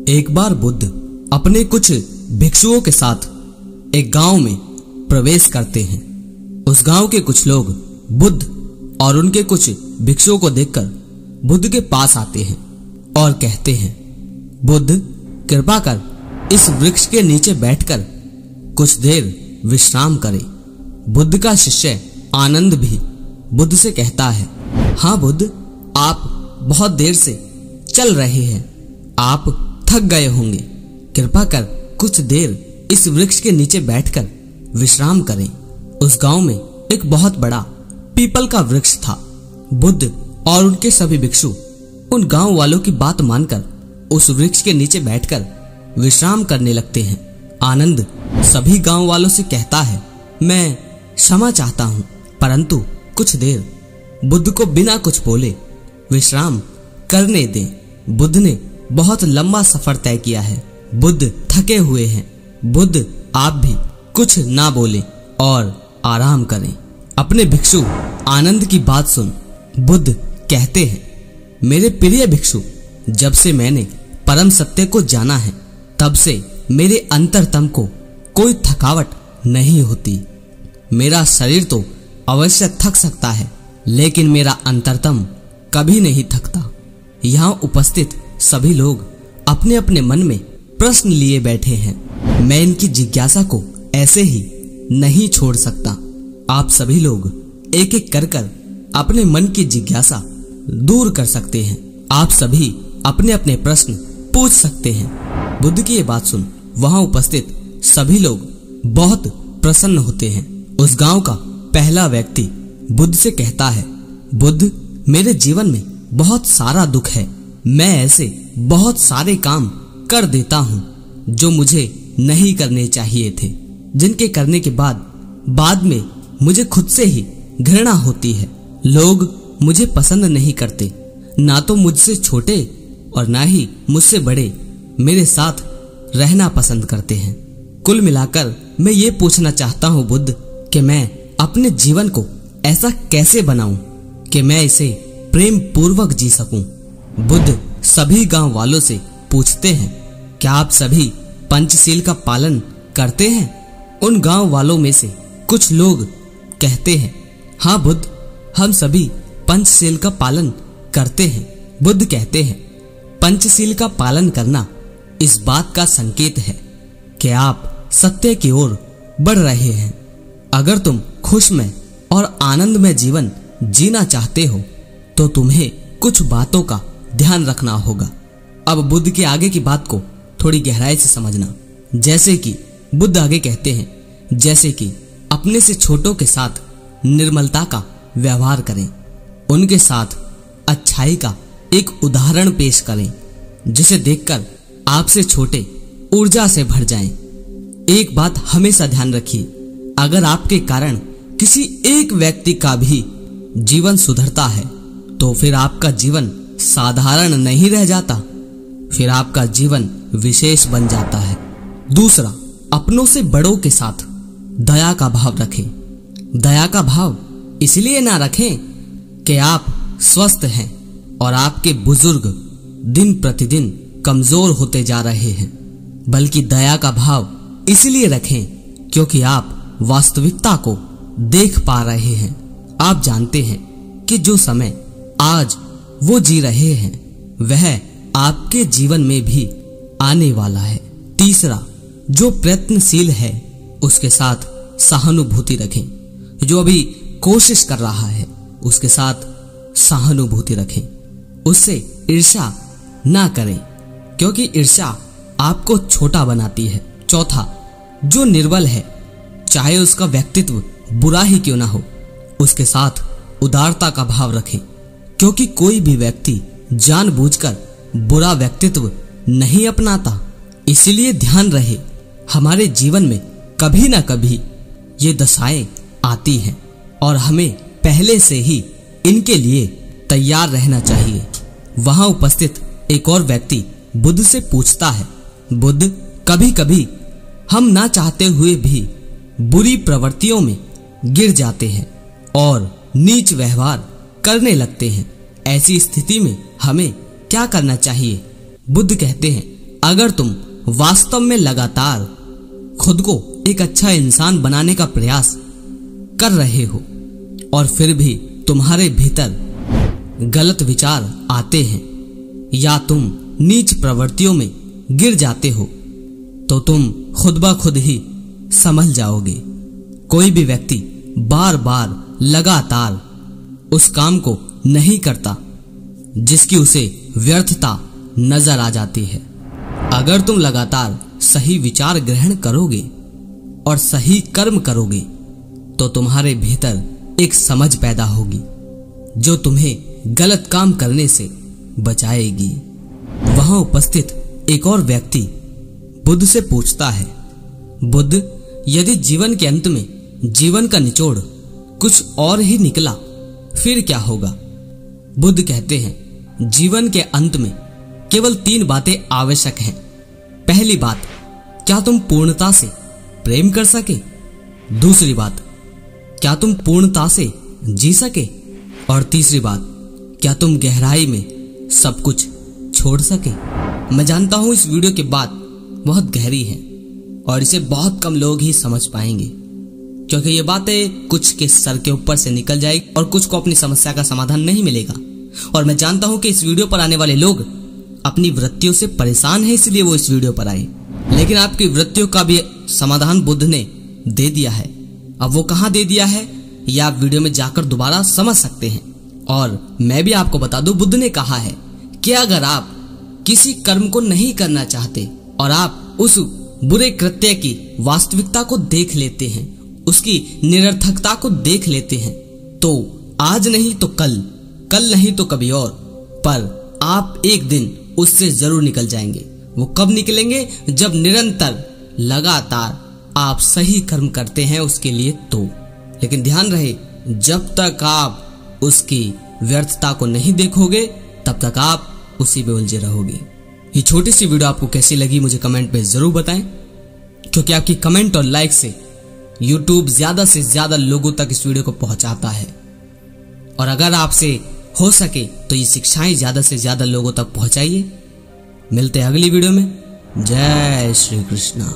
एक बार बुद्ध अपने कुछ भिक्षुओं के साथ एक गांव में प्रवेश करते हैं। उस गांव के कुछ लोग बुद्ध और उनके कुछ भिक्षुओं को देखकर बुद्ध के पास आते हैं और कहते हैं, बुद्ध कृपा कर इस वृक्ष के नीचे बैठकर कुछ देर विश्राम करें। बुद्ध का शिष्य आनंद भी बुद्ध से कहता है, हाँ बुद्ध, आप बहुत देर से चल रहे हैं, आप थक गए होंगे, कृपा कर कुछ देर इस वृक्ष के नीचे बैठकर विश्राम करें। उस गांव में एक बहुत बड़ा पीपल का वृक्ष था। बुद्ध और उनके सभी भिक्षु उन गांव वालों की बात मानकर उस वृक्ष के नीचे बैठकर विश्राम करने लगते हैं। आनंद सभी गांव वालों से कहता है, मैं क्षमा चाहता हूं, परंतु कुछ देर बुद्ध को बिना कुछ बोले विश्राम करने दें। बुद्ध ने बहुत लंबा सफर तय किया है, बुद्ध थके हुए हैं, बुद्ध आप भी कुछ ना बोले और आराम करें। अपने भिक्षु आनंद की बात सुन बुद्ध कहते हैं, मेरे प्रिय भिक्षु, जब से मैंने परम सत्य को जाना है तब से मेरे अंतरतम को कोई थकावट नहीं होती। मेरा शरीर तो अवश्य थक सकता है, लेकिन मेरा अंतरतम कभी नहीं थकता। यहाँ उपस्थित सभी लोग अपने अपने मन में प्रश्न लिए बैठे हैं, मैं इनकी जिज्ञासा को ऐसे ही नहीं छोड़ सकता। आप सभी लोग एक एक कर कर अपने मन की जिज्ञासा दूर कर सकते हैं। आप सभी अपने अपने प्रश्न पूछ सकते हैं। बुद्ध की ये बात सुन वहां उपस्थित सभी लोग बहुत प्रसन्न होते हैं। उस गांव का पहला व्यक्ति बुद्ध से कहता है, बुद्ध, मेरे जीवन में बहुत सारा दुख है, मैं ऐसे बहुत सारे काम कर देता हूँ जो मुझे नहीं करने चाहिए थे, जिनके करने के बाद में मुझे खुद से ही घृणा होती है। लोग मुझे पसंद नहीं करते, ना तो मुझसे छोटे और ना ही मुझसे बड़े मेरे साथ रहना पसंद करते हैं। कुल मिलाकर मैं ये पूछना चाहता हूँ बुद्ध कि मैं अपने जीवन को ऐसा कैसे बनाऊं कि मैं इसे प्रेम पूर्वक जी सकूं। बुद्ध सभी गांव वालों से पूछते हैं, क्या आप सभी पंचशील का पालन करते हैं? उन गांव वालों में से कुछ लोग कहते हैं, हाँ बुद्ध, हम सभी पंचशील का पालन करते हैं। बुद्ध कहते हैं, पंचशील का पालन करना इस बात का संकेत है कि आप सत्य की ओर बढ़ रहे हैं। अगर तुम खुशमय और आनंदमय जीवन जीना चाहते हो तो तुम्हें कुछ बातों का ध्यान रखना होगा। अब बुद्ध के आगे की बात को थोड़ी गहराई से समझना। जैसे कि बुद्ध आगे कहते हैं, जैसे कि अपने से छोटों के साथ निर्मलता का व्यवहार करें, उनके साथ अच्छाई का एक उदाहरण पेश करें, जिसे देखकर आपसे छोटे ऊर्जा से भर जाएं। एक बात हमेशा ध्यान रखिए, अगर आपके कारण किसी एक व्यक्ति का भी जीवन सुधरता है तो फिर आपका जीवन साधारण नहीं रह जाता, फिर आपका जीवन विशेष बन जाता है। दूसरा, अपनों से बड़ों के साथ दया का भाव रखें। दया का भाव इसलिए ना रखें कि आप स्वस्थ हैं और आपके बुजुर्ग दिन प्रतिदिन कमजोर होते जा रहे हैं, बल्कि दया का भाव इसलिए रखें क्योंकि आप वास्तविकता को देख पा रहे हैं। आप जानते हैं कि जो समय आज वो जी रहे हैं वह आपके जीवन में भी आने वाला है। तीसरा, जो प्रयत्नशील है उसके साथ सहानुभूति रखें। जो अभी कोशिश कर रहा है उसके साथ सहानुभूति रखें। उससे ईर्ष्या ना करें क्योंकि ईर्ष्या आपको छोटा बनाती है। चौथा, जो निर्बल है, चाहे उसका व्यक्तित्व बुरा ही क्यों ना हो, उसके साथ उदारता का भाव रखें क्योंकि कोई भी व्यक्ति जानबूझकर बुरा व्यक्तित्व नहीं अपनाता। इसलिए ध्यान रहे, हमारे जीवन में कभी ना कभी ये दशाएं आती हैं और हमें पहले से ही इनके लिए तैयार रहना चाहिए। वहां उपस्थित एक और व्यक्ति बुद्ध से पूछता है, बुद्ध, कभी कभी हम ना चाहते हुए भी बुरी प्रवृत्तियों में गिर जाते हैं और नीच व्यवहार करने लगते हैं। ऐसी स्थिति में हमें क्या करना चाहिए? बुद्ध कहते हैं, अगर तुम वास्तव में लगातार खुद को एक अच्छा इंसान बनाने का प्रयास कर रहे हो और फिर भी तुम्हारे भीतर गलत विचार आते हैं या तुम नीच प्रवृत्तियों में गिर जाते हो, तो तुम खुद ब खुद ही संभल जाओगे। कोई भी व्यक्ति बार बार लगातार उस काम को नहीं करता जिसकी उसे व्यर्थता नजर आ जाती है। अगर तुम लगातार सही विचार ग्रहण करोगे और सही कर्म करोगे तो तुम्हारे भीतर एक समझ पैदा होगी जो तुम्हें गलत काम करने से बचाएगी। वहां उपस्थित एक और व्यक्ति बुद्ध से पूछता है, बुद्ध, यदि जीवन के अंत में जीवन का निचोड़ कुछ और ही निकला फिर क्या होगा? बुद्ध कहते हैं, जीवन के अंत में केवल 3 बातें आवश्यक हैं। पहली बात, क्या तुम पूर्णता से प्रेम कर सके? दूसरी बात, क्या तुम पूर्णता से जी सके? और तीसरी बात, क्या तुम गहराई में सब कुछ छोड़ सके? मैं जानता हूं इस वीडियो की बात बहुत गहरी है और इसे बहुत कम लोग ही समझ पाएंगे, क्योंकि ये बातें कुछ के सर के ऊपर से निकल जाएगी और कुछ को अपनी समस्या का समाधान नहीं मिलेगा। और मैं जानता हूं कि इस वीडियो पर आने वाले लोग अपनी वृत्तियों से परेशान हैं, इसलिए वो इस वीडियो पर आए। लेकिन आपकी वृत्तियों का भी समाधान बुद्ध ने दे दिया है। अब वो कहां दे दिया है यह आप वीडियो में जाकर दोबारा समझ सकते हैं। और मैं भी आपको बता दूं, बुद्ध ने कहा है कि अगर आप किसी कर्म को नहीं करना चाहते और आप उस बुरे कृत्य की वास्तविकता को देख लेते हैं, उसकी निरर्थकता को देख लेते हैं, तो आज नहीं तो कल, कल नहीं तो कभी और, पर आप एक दिन उससे जरूर निकल जाएंगे। वो कब निकलेंगे? जब निरंतर लगातार आप सही कर्म करते हैं उसके लिए तो। लेकिन ध्यान रहे, जब तक आप उसकी व्यर्थता को नहीं देखोगे तब तक आप उसी में उलझे रहोगे। ये छोटी सी वीडियो आपको कैसी लगी मुझे कमेंट में जरूर बताएं, क्योंकि आपकी कमेंट और लाइक से YouTube ज्यादा से ज्यादा लोगों तक इस वीडियो को पहुंचाता है। और अगर आपसे हो सके तो ये शिक्षाएं ज्यादा से ज्यादा लोगों तक पहुंचाइए। मिलते हैं अगली वीडियो में। जय श्री कृष्णा।